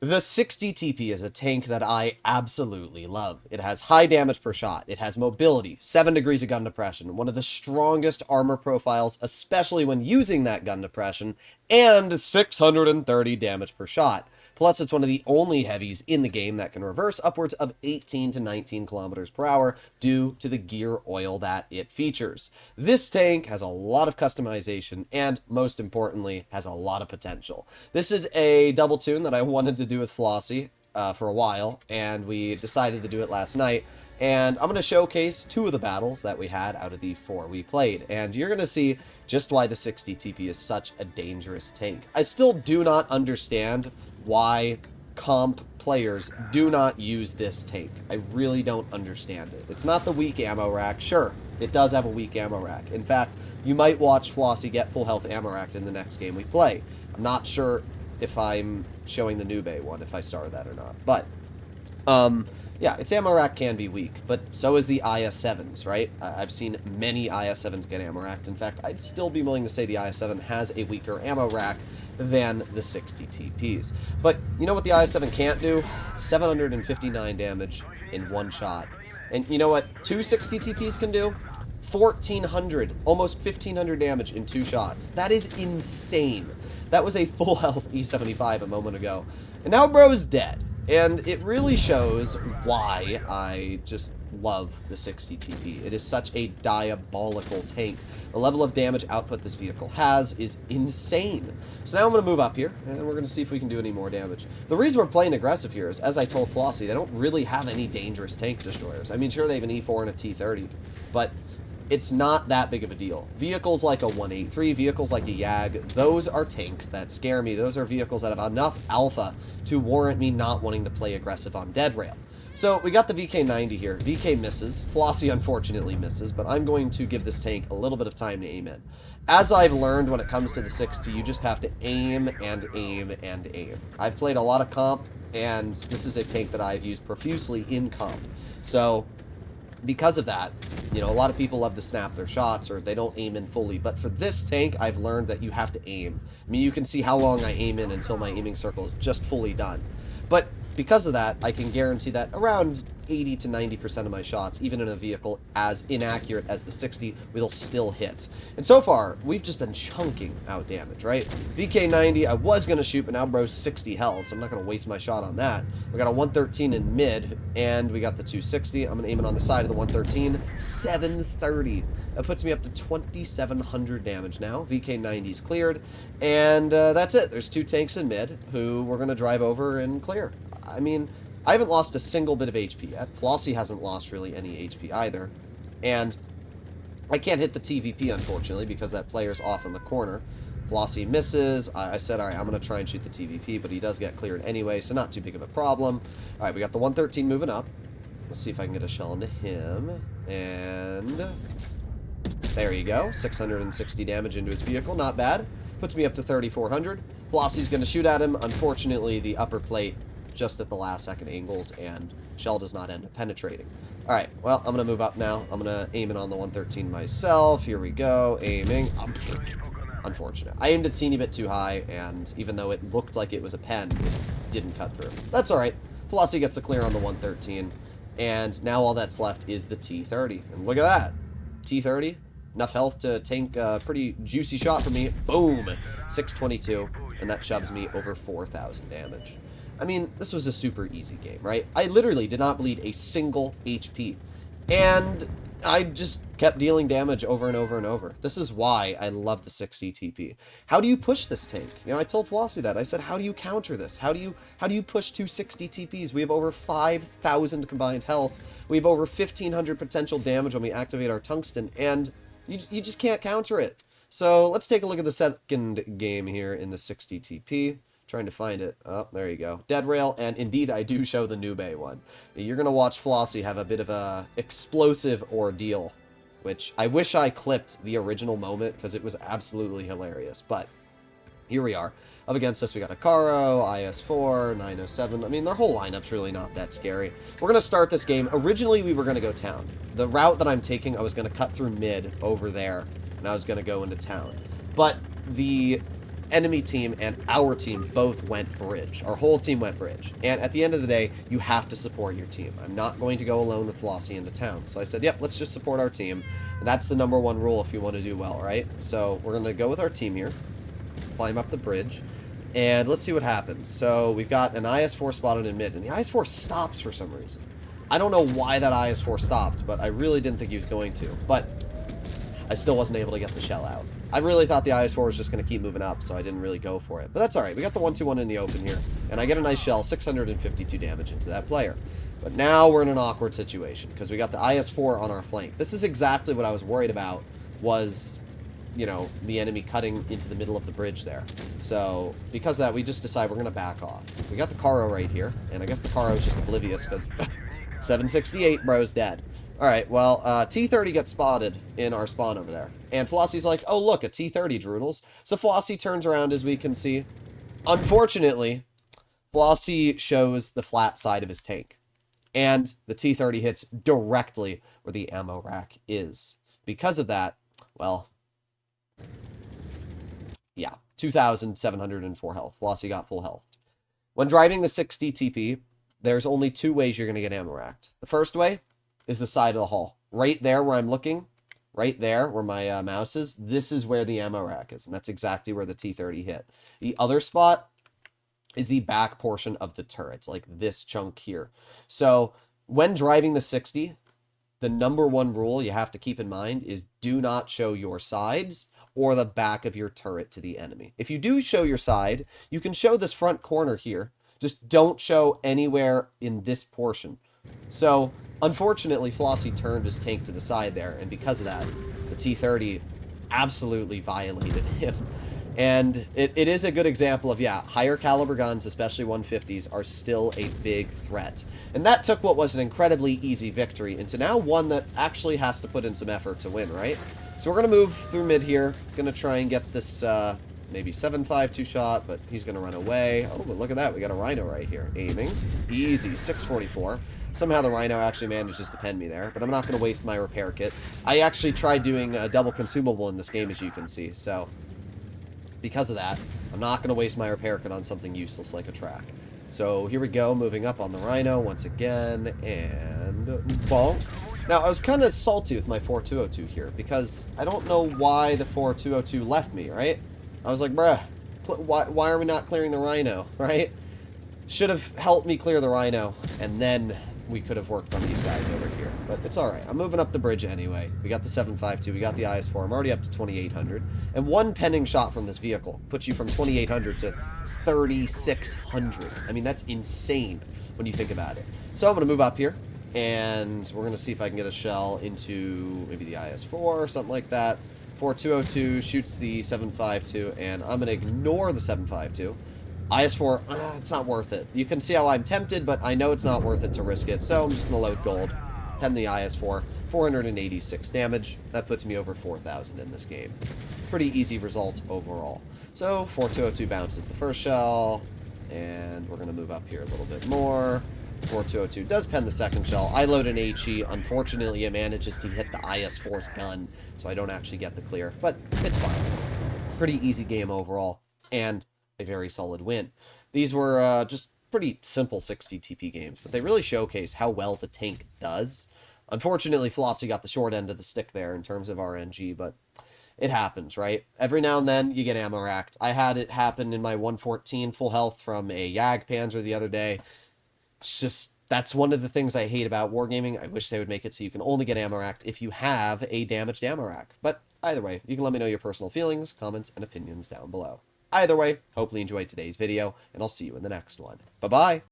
The 60 TP is a tank that I absolutely love. It has high damage per shot, it has mobility, 7 degrees of gun depression, one of the strongest armor profiles, especially when using that gun depression, and 630 damage per shot. Plus, it's one of the only heavies in the game that can reverse upwards of 18 to 19 kilometers per hour due to the gear oil that it features. This tank has a lot of customization and, most importantly, has a lot of potential. This is a double tune that I wanted to do with Flossie for a while, and we decided to do it last night. And I'm going to showcase 2 of the battles that we had out of the 4 we played, and you're going to see just why the 60 TP is such a dangerous tank. I still do not understand why comp players do not use this tank. I really don't understand it. It's not the weak ammo rack. Sure, it does have a weak ammo rack. In fact, you might watch Flossie get full health ammo rack in the next game we play. I'm not sure if I'm showing the Nube one, if I started that or not. But, yeah, its ammo rack can be weak, but so is the IS-7s, right? I've seen many IS-7s get ammo racked. In fact, I'd still be willing to say the IS-7 has a weaker ammo rack than the 60 TPs. But you know what the IS-7 can't do? 759 damage in one shot. And you know what 260 TPs can do? 1,400, almost 1,500 damage in 2 shots. That is insane. That was a full health E75 a moment ago. And now bro's dead. And it really shows why I just love the 60 TP. It is such a diabolical tank. The level of damage output this vehicle has is insane. So now I'm going to move up here, and we're going to see if we can do any more damage. The reason we're playing aggressive here is, as I told Flossie, they don't really have any dangerous tank destroyers. I mean, sure, they have an E4 and a T30, but it's not that big of a deal. Vehicles like a 183, vehicles like a Jag, those are tanks that scare me. Those are vehicles that have enough alpha to warrant me not wanting to play aggressive on dead rail. So we got the VK90 here. VK misses. Flossie unfortunately misses, but I'm going to give this tank a little bit of time to aim in. As I've learned when it comes to the 60, you just have to aim and aim and aim. I've played a lot of comp, and this is a tank that I've used profusely in comp. So because of that, you know, a lot of people love to snap their shots or they don't aim in fully. But for this tank, I've learned that you have to aim. I mean, you can see how long I aim in until my aiming circle is just fully done. But because of that, I can guarantee that around 80 to 90% of my shots, even in a vehicle as inaccurate as the 60, will still hit. And so far, we've just been chunking out damage, right? VK90, I was going to shoot, but now bro's 60 health, so I'm not going to waste my shot on that. We got a 113 in mid, and we got the 260. I'm going to aim it on the side of the 113. 730. That puts me up to 2,700 damage now. VK90's cleared, and that's it. There's 2 tanks in mid, who we're going to drive over and clear. I mean, I haven't lost a single bit of HP yet. Flossie hasn't lost really any HP either. And I can't hit the TVP, unfortunately, because that player's off in the corner. Flossie misses. I said, all right, I'm going to try and shoot the TVP, but he does get cleared anyway, so not too big of a problem. All right, we got the 113 moving up. Let's see if I can get a shell into him. And there you go. 660 damage into his vehicle. Not bad. Puts me up to 3,400. Flossie's going to shoot at him. Unfortunately, the upper plate just at the last second angles, and shell does not end up penetrating. Alright, well, I'm going to move up now. I'm going to aim it on the 113 myself. Here we go. Aiming. Unfortunate. I aimed a teeny bit too high, and even though it looked like it was a pen, it didn't cut through. That's alright. Flossie gets a clear on the 113, and now all that's left is the T30. And look at that. T30. Enough health to tank a pretty juicy shot for me. Boom! 622, and that shoves me over 4,000 damage. I mean, this was a super easy game, right? I literally did not bleed a single HP. And I just kept dealing damage over and over and over. This is why I love the 60 TP. How do you push this tank? You know, I told Flossie that. I said, how do you counter this? How do you push 260 TPs? We have over 5,000 combined health. We have over 1,500 potential damage when we activate our tungsten, and you just can't counter it. So let's take a look at the second game here in the 60 TP. Trying to find it. Oh, there you go. Dead rail, and indeed I do show the Nube one. You're going to watch Flossie have a bit of a explosive ordeal, which I wish I clipped the original moment because it was absolutely hilarious. But here we are. Up against us, we got Akaro, IS-4, 907. I mean, their whole lineup's really not that scary. We're going to start this game. Originally, we were going to go town. The route that I'm taking, I was going to cut through mid over there, and I was going to go into town. But the enemy team and our team both went bridge. Our whole team went bridge. And at the end of the day, you have to support your team. I'm not going to go alone with Flossie into town. So I said, yep, let's just support our team. And that's the #1 rule if you want to do well, right? So we're going to go with our team here, climb up the bridge, and let's see what happens. So we've got an IS-4 spotted in mid, and the IS-4 stops for some reason. I don't know why that IS-4 stopped, but I really didn't think he was going to. But I still wasn't able to get the shell out. I really thought the IS-4 was just going to keep moving up, so I didn't really go for it. But that's alright. We got the 1-2-1 in the open here, and I get a nice shell, 652 damage into that player. But now we're in an awkward situation, because we got the IS-4 on our flank. This is exactly what I was worried about, was, you know, the enemy cutting into the middle of the bridge there. So, because of that, we just decide we're going to back off. We got the Karo right here, and I guess the Karo is just oblivious, because 768, bro's dead. Alright, well, T-30 gets spotted in our spawn over there. And Flossie's like, oh, look, a T-30, Droodles. So Flossie turns around, as we can see. Unfortunately, Flossie shows the flat side of his tank. And the T-30 hits directly where the ammo rack is. Because of that, well, yeah, 2,704 health. Flossie got full health. When driving the 60 TP, there's only 2 ways you're going to get ammo racked. The first way is the side of the hull. Right there where I'm looking, right there where my mouse is, this is where the ammo rack is, and that's exactly where the T-30 hit. The other spot is the back portion of the turret, like this chunk here. So when driving the 60, the #1 rule you have to keep in mind is do not show your sides or the back of your turret to the enemy. If you do show your side, you can show this front corner here. Just don't show anywhere in this portion. So, unfortunately, Flossie turned his tank to the side there, and because of that, the T-30 absolutely violated him. And it is a good example of, yeah, higher caliber guns, especially 150s, are still a big threat. And that took what was an incredibly easy victory into now one that actually has to put in some effort to win, right? So we're going to move through mid here. Going to try and get this maybe 7.52 shot, but he's going to run away. Oh, but look at that. We got a Rhino right here. Aiming. Easy. 644. Somehow the Rhino actually manages to pen me there, but I'm not going to waste my repair kit. I actually tried doing a double consumable in this game, as you can see, so because of that, I'm not going to waste my repair kit on something useless like a track. So here we go, moving up on the Rhino once again, and bonk. Now, I was kind of salty with my 4202 here, because I don't know why the 4202 left me, right? I was like, bruh, why are we not clearing the Rhino, right? Should have helped me clear the Rhino, and then we could have worked on these guys over here. But it's alright. I'm moving up the bridge anyway. We got the 7.52, we got the IS-4. I'm already up to 2,800. And one penning shot from this vehicle puts you from 2,800 to 3,600. I mean, that's insane when you think about it. So I'm going to move up here, and we're going to see if I can get a shell into maybe the IS-4 or something like that. 4202 shoots the 7.52, and I'm going to ignore the 7.52. IS-4, it's not worth it. You can see how I'm tempted, but I know it's not worth it to risk it, so I'm just going to load gold. Pen the IS-4, 486 damage. That puts me over 4,000 in this game. Pretty easy result overall. So, 4202 bounces the first shell, and we're going to move up here a little bit more. 4202 does pen the second shell. I load an HE. Unfortunately, it manages to hit the IS-4's gun, so I don't actually get the clear, but it's fine. Pretty easy game overall, and a very solid win. These were just pretty simple 60 TP games, but they really showcase how well the tank does. Unfortunately, Flossie got the short end of the stick there in terms of RNG, but it happens, right? Every now and then, you get ammo racked. I had it happen in my 114 full health from a Jagdpanzer the other day. It's just, that's one of the things I hate about Wargaming. I wish they would make it so you can only get ammo racked if you have a damaged ammo rack. But either way, you can let me know your personal feelings, comments, and opinions down below. Either way, hopefully you enjoyed today's video, and I'll see you in the next one. Bye-bye!